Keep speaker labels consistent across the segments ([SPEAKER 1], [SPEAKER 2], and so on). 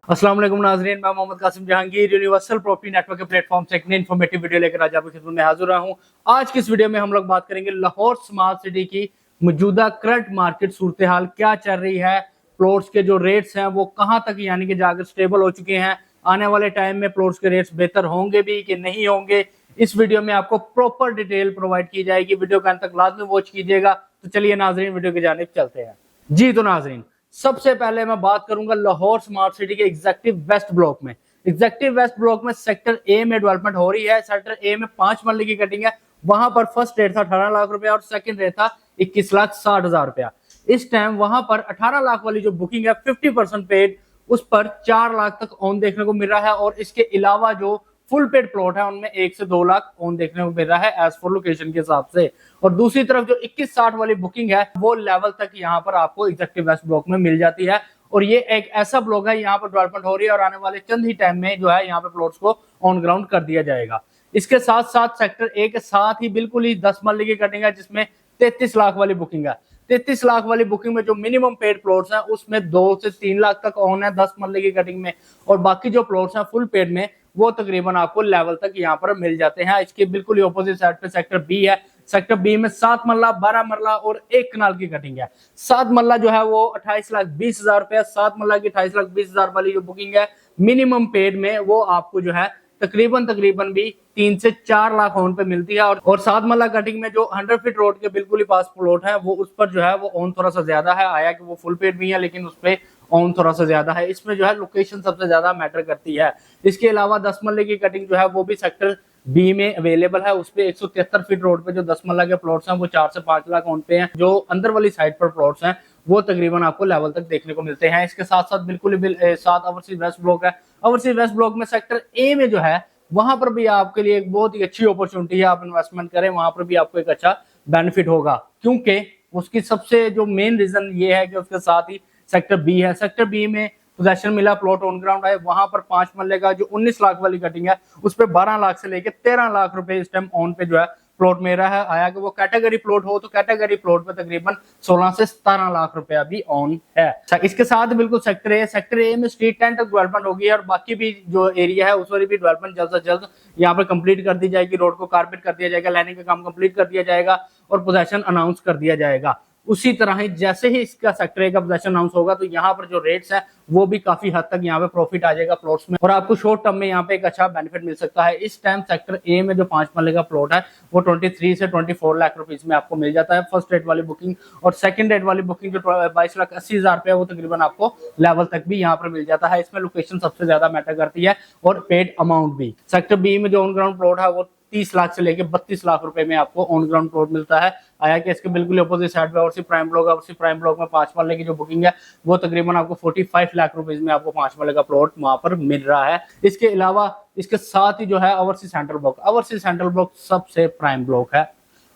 [SPEAKER 1] अस्सलाम वालेकुम नाज़रीन, मैं Mohammad Qasim Jahangir universal property network के प्लेटफॉर्म से एक नई इन्फॉर्मेटिव वीडियो लेकर आज आपकी खिदमत में हाजिर रहा हूं। आज की इस वीडियो में हम लोग बात करेंगे लाहौर स्मार्ट सिटी की मौजूदा करंट मार्केट सूरत हाल क्या चल रही है, प्लॉट्स के जो रेट्स हैं वो कहां तक यानी कि जाकर स्टेबल हो चुके हैं, आने वाले टाइम में प्लॉट्स के रेट्स बेहतर होंगे भी कि नहीं होंगे। इस वीडियो में आपको प्रॉपर डिटेल प्रोवाइड की जाएगी, वीडियो के अंत तक लाजमी वॉच कीजिएगा। तो चलिए नाजरीन वीडियो की जानिब चलते हैं। जी तो नाजरीन, सबसे पहले मैं बात करूंगा लाहौर स्मार्ट सिटी के एग्जेक्टिव वेस्ट ब्लॉक में। एग्जेक्टिव वेस्ट ब्लॉक में सेक्टर ए में डेवलपमेंट हो रही है। सेक्टर ए में 5 मरले की कटिंग है। वहां पर फर्स्ट रेट था 18 लाख रुपया और सेकंड रेट था 21,60,000 रुपया। इस टाइम वहां पर 18 लाख वाली जो बुकिंग है 50% पेड, उस पर 4 लाख तक ऑन देखने को मिल रहा है। और इसके अलावा जो फुल पेड प्लॉट है उनमें 1 से 2 लाख ऑन देखने को मिल रहा है एज फॉर लोकेशन के हिसाब से। और दूसरी तरफ जो 2160 वाली बुकिंग है वो लेवल तक यहाँ पर आपको एग्जेक्टिव वेस्ट ब्लॉक में मिल जाती है। और ये एक ऐसा ब्लॉक है, यहाँ पर डेवलपमेंट हो रही है और आने वाले चंद ही टाइम में जो है यहाँ पे प्लॉट्स को ऑन ग्राउंड कर दिया जाएगा। इसके साथ साथ सेक्टर ए के साथ ही बिल्कुल ही 10 मरले की कटिंग है जिसमें 33 लाख वाली बुकिंग है। 33 लाख वाली बुकिंग में जो मिनिमम पेड प्लॉट्स हैं उसमें 2 से 3 लाख तक ऑन है 10 मरले की कटिंग में। और बाकी जो प्लॉट्स हैं फुल पेड में वो तकरीबन आपको लेवल तक यहाँ पर मिल जाते हैं। इसके बिल्कुल ही ऑपोजिट साइड पे सेक्टर बी है। सेक्टर बी में 7 मरला, 12 मरला और 1 कनाल की कटिंग है। 7 मरला जो है वो 28,20,000 रुपया, 7 मरला की 28,20,000 वाली जो बुकिंग है मिनिमम पेड में वो आपको जो है तकरीबन भी 3 से 4 लाख ऑन पे मिलती है। और 7 मरला कटिंग में जो 100 फीट रोड के बिल्कुल ही पास प्लॉट है वो उस पर जो है वो ऑन थोड़ा सा ज्यादा है। आया कि वो फुल पेड भी है लेकिन उस पर ऑन थोड़ा सा ज्यादा है। इसमें जो है लोकेशन सबसे ज्यादा मैटर करती है। इसके अलावा 10 मरले की कटिंग जो है वो भी सेक्टर बी में अवेलेबल है। उस पे 173 फीट रोड पे जो 10 मरला के प्लॉट्स हैं वो 4 से 5 लाख ऑन पे हैं। जो अंदर वाली साइड पर प्लॉट्स हैं वो तकरीबन आपको लेवल तक देखने को मिलते हैं। इसके साथ साथ बिल्कुल साथ ओवरसीज वेस्ट ब्लॉक है। ओवरसीज वेस्ट ब्लॉक में सेक्टर ए में जो है वहां पर भी आपके लिए एक बहुत ही अच्छी अपॉर्चुनिटी है। आप इन्वेस्टमेंट करें, वहां पर भी आपको एक अच्छा बेनिफिट होगा, क्योंकि उसकी सबसे जो मेन रीजन ये है कि उसके साथ ही सेक्टर बी है। सेक्टर बी में पोजेशन मिला, प्लॉट ऑन ग्राउंड है। वहां पर 5 मरले का जो 19 लाख वाली कटिंग है उस पर 12 लाख से लेकर 13 लाख रुपए इस टाइम ऑन पे जो है प्लॉट मेरा है। आया कि वो कैटेगरी प्लॉट हो तो कैटेगरी प्लॉट पे तकरीबन 16 से 17 लाख रुपया भी ऑन है। इसके साथ बिल्कुल सेक्टर ए में स्ट्रीट टेंट तक डेवलपमेंट होगी और बाकी भी जो एरिया है उस पर भी डेवलपमेंट जल्द से जल्द यहाँ पर कंप्लीट कर दी जाएगी। रोड को कारपेट कर दिया जाएगा, लाइनिंग का काम कंप्लीट कर दिया जाएगा और पोजेशन अनाउंस कर दिया जाएगा। उसी तरह ही जैसे ही इसका सेक्टर ए का पोजेशन अनाउंस होगा तो यहाँ पर जो रेट्स है वो भी काफी हद तक यहाँ पे प्रॉफिट आ जाएगा प्लॉट्स में और आपको शॉर्ट टर्म में यहाँ पे एक अच्छा बेनिफिट मिल सकता है। इस टाइम सेक्टर ए में जो 5 मरले का प्लॉट है वो 23 से 24 लाख रुपीज में आपको मिल जाता है फर्स्ट रेट वाली बुकिंग। और सेकंड रेट वाली बुकिंग जो 22,80,000 रुपया वो तकरीबन आपको लेवल तक भी यहाँ पर मिल जाता है। इसमें लोकेशन सबसे ज्यादा मैटर करती है और पेड अमाउंट भी। सेक्टर बी में जो ऑन ग्राउंड प्लॉट है वो 30 लाख से लेके 32 लाख रुपए में आपको ऑन ग्राउंड प्लॉट मिलता है। आया कि इसके बिल्कुल अपोजिट साइड पे ओवरसी प्राइम ब्लॉक है। ओवरसी प्राइम ब्लॉक में 5 मरले की जो बुकिंग है वो तकरीबन आपको 45 लाख रुपए में आपको 5 मरले का प्लॉट वहां पर मिल रहा है। इसके अलावा इसके साथ ही जो है oversee central block, oversee central block सबसे प्राइम ब्लॉक है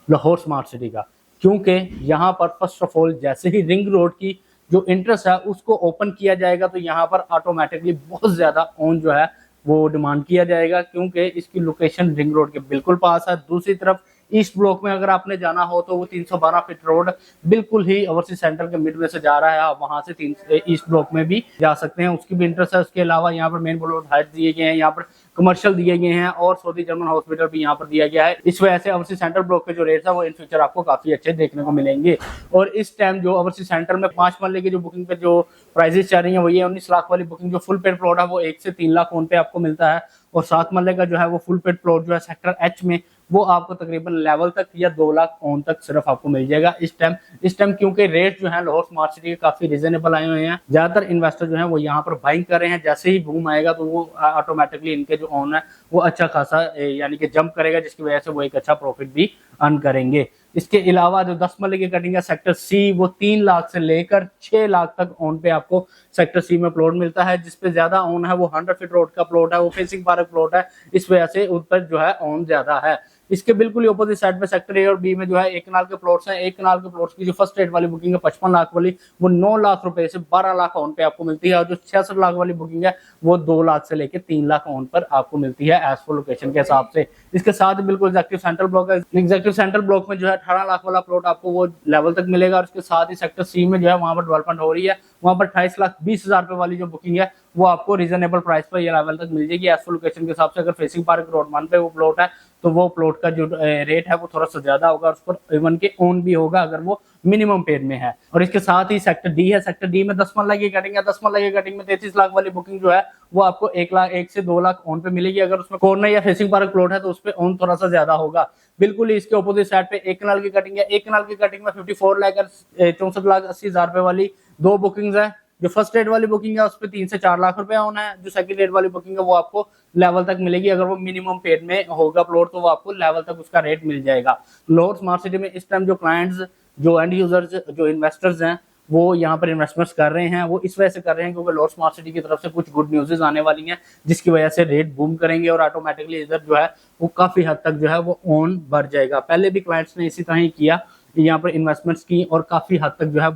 [SPEAKER 1] लाहौर स्मार्ट सिटी का, क्योंकि यहाँ पर फर्स्ट ऑफ ऑल जैसे ही रिंग रोड की जो इंटरेस्ट है उसको ओपन किया जाएगा तो यहाँ पर ऑटोमेटिकली बहुत ज्यादा ऑन जो है वो डिमांड किया जाएगा, क्योंकि इसकी लोकेशन रिंग रोड के बिल्कुल पास है। दूसरी तरफ ईस्ट ब्लॉक में अगर आपने जाना हो तो वो 312 फीट रोड बिल्कुल ही ओवरसीज सेंट्रल के मिडवे से जा रहा है। आप वहां से ईस्ट ब्लॉक में भी जा सकते हैं, उसकी भी इंटरेस्ट है। उसके अलावा यहाँ पर मेन ब्लॉक हाइट दिए गए हैं, यहाँ पर कमर्शियल दिए गए हैं और सऊदी जर्मन हॉस्पिटल भी यहाँ पर दिया गया है। इस वजह से ओवरसीज सेंट्रल ब्लॉक के जो रेट्स है वो इन फ्यूचर आपको काफी अच्छे देखने को मिलेंगे। और इस टाइम जो ओवरसीज सेंट्रल में 5 मरले की जो बुकिंग पे जो प्राइजेस चल रही है वो ये 19 लाख वाली बुकिंग जो फुल पेड प्लॉट है वो 1 से 3 लाख ऑन पे आपको मिलता है। और 7 मरले का जो है वो फुल पेड प्लॉट जो है सेक्टर एच में वो आपको तकरीबन लेवल तक या 2 लाख ऑन तक सिर्फ आपको मिल जाएगा इस टाइम क्योंकि रेट जो है लाहौर स्मार्ट सिटी के काफी रिजनेबल आए हुए हैं। ज्यादातर इन्वेस्टर जो है वो यहाँ पर बाइंग कर रहे हैं। जैसे ही बूम आएगा तो वो ऑटोमेटिकली इनके जो ऑन है वो अच्छा खासा यानी कि जंप करेगा, जिसकी वजह से वो एक अच्छा प्रॉफिट भी अर्न करेंगे। इसके अलावा जो 10 मरले की कटिंग है सेक्टर सी वो 3 लाख से लेकर 6 लाख तक ऑन पे आपको सेक्टर सी में प्लॉट मिलता है। जिसपे ज्यादा ऑन है वो 100 फीट रोड का प्लॉट है, वो फेसिंग पार्क प्लॉट है, इस वजह से उन पर जो है ऑन ज्यादा है। इसके बिल्कुल ही ऑपोजिट साइड पे सेक्टर ए और बी में जो है 1 कनाल के प्लॉट्स हैं। 1 कनाल के प्लॉट्स की जो फर्स्ट रेट वाली बुकिंग है 55 लाख वाली, वो 9 लाख रुपए से 12 लाख ऑन पे आपको मिलती है, और जो 66 लाख वाली बुकिंग है वो 2 लाख से लेकर 3 लाख ऑन पर आपको मिलती है एज पर लोकेशन के हिसाब से। इसके साथ बिल्कुल एग्जेक्टिव सेंट्रल ब्लॉक है। एग्जेक्टिव सेंट्रल ब्लॉक में जो है 18 लाख वाला प्लॉट आपको वो लेवल तक मिलेगा, और उसके साथ ही सेक्टर सी में जो है वहां पर डेवलपमेंट हो रही है, वहां पर 28,20,000 रुपए वाली जो बुकिंग है वो आपको रीजनेबल प्राइस पर ये लेवल तक मिल जाएगी एज पर लोकेशन के हिसाब से। अगर फेसिंग पार्क रोड 1 पे वो प्लॉट है तो वो प्लॉट का जो रेट है वो थोड़ा सा ज्यादा होगा, और उस पर इवन के ओन भी होगा अगर वो मिनिमम पेड में है। और इसके साथ ही सेक्टर डी है, सेक्टर डी में 10 मरला की कटिंग है। 10 मरला की कटिंग में 33 लाख वाली बुकिंग जो है वो आपको 1 से 2 लाख ऑन पे मिलेगी। अगर उसमें कॉर्नर या फेसिंग पार्क प्लॉट है तो उस पर ऑन थोड़ा सा ज्यादा होगा। बिल्कुल ही इसके ऑपोजिट साइड पे 1 कनाल की कटिंग है। 1 कनाल की कटिंग में 54 लाख 64,80,000 रुपए वाली 2 बुकिंग्स है। जो फर्स्ट रेट वाली बुकिंग है उस पर 3 से 4 लाख रुपए ऑन है। जो सेकंड रेट वाली बुकिंग है वो आपको लेवल तक मिलेगी, अगर वो मिनिमम पेड में होगा प्लॉट तो वो आपको लेवल तक उसका रेट मिल जाएगा। लाहौर स्मार्ट सिटी में इस टाइम जो क्लाइंट्स, जो एंड यूजर्स, जो इन्वेस्टर्स हैं वो यहाँ पर इन्वेस्टमेंट्स कर रहे हैं, वो इस वजह से कर रहे हैं क्योंकि लाहौर स्मार्ट सिटी की तरफ से कुछ गुड न्यूज़ आने वाली हैं जिसकी वजह से रेट बूम करेंगे, और ऑटोमेटिकली इधर जो है वो काफी हद तक जो है वो ऑन बढ़ जाएगा। पहले भी क्लाइंट्स ने इसी तरह ही किया, यहाँ पर इन्वेस्टमेंट्स की और काफी हद तक जो है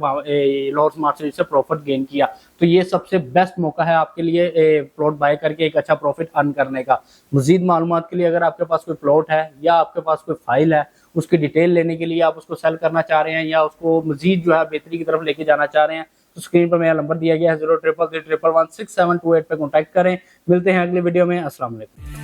[SPEAKER 1] लाहौर स्मार्ट सिटी से प्रॉफिट गेन किया। तो ये सबसे बेस्ट मौका है आपके लिए प्लॉट बाय करके एक अच्छा प्रॉफिट अर्न करने का। मजीद मालूमात के लिए अगर आपके पास कोई प्लॉट है या आपके पास कोई फाइल है, उसकी डिटेल लेने के लिए आप उसको सेल करना चाह रहे हैं या उसको मजीद जो है बेहतरी की तरफ लेके जाना चाह रहे हैं, तो स्क्रीन पर मेरा नंबर दिया गया है 0333116728 पे कॉन्टैक्ट करें। मिलते हैं अगले वीडियो में। अस्सलाम वालेकुम।